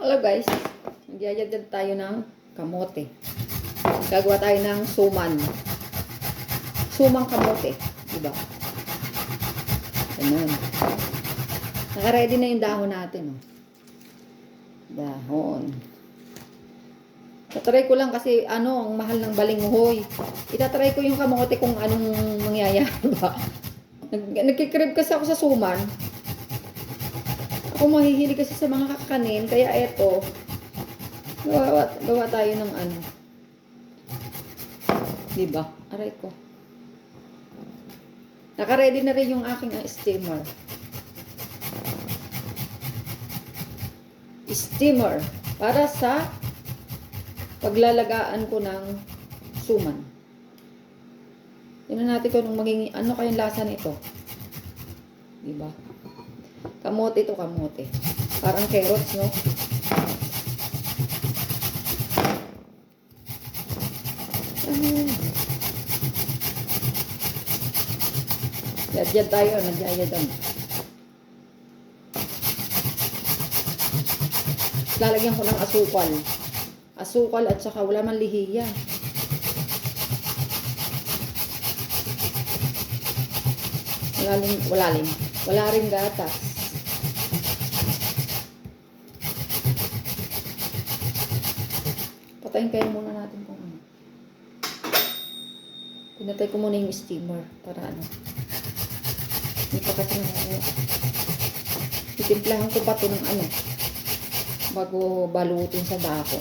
Hello guys, nagyayagdag tayo ng kamote. Gagawa tayo ng suman. Sumang kamote, diba? Ganun. Naka-ready na yung dahon natin, oh. Dahon. Tatry ko lang kasi ang mahal ng balinghoy. Itatry ko yung kamote kung anong mangyayari ba. Nagkikrib kasi ako sa suman. Ako mahihilig kasi sa mga kakanin, kaya eto, gawa tayo ng ano. Diba? Aray ko. Naka-ready na rin yung aking steamer. Steamer para sa paglalagaan ko ng suman. Tingnan natin kung maging ano kayang lasa nito. Diba? Kamote to, kamote. Parang carrots, no? Yad tayo, nagyayadan. Lalagyan ko ng asukal. Asukal at saka wala man lihiya. Wala rin gatas. Patayin kayo muna natin kung ano. Pinatay ko muna yung steamer para ano. Hindi pa kasi na itimplahan ko pa ito ng ano bago balutin sa dako.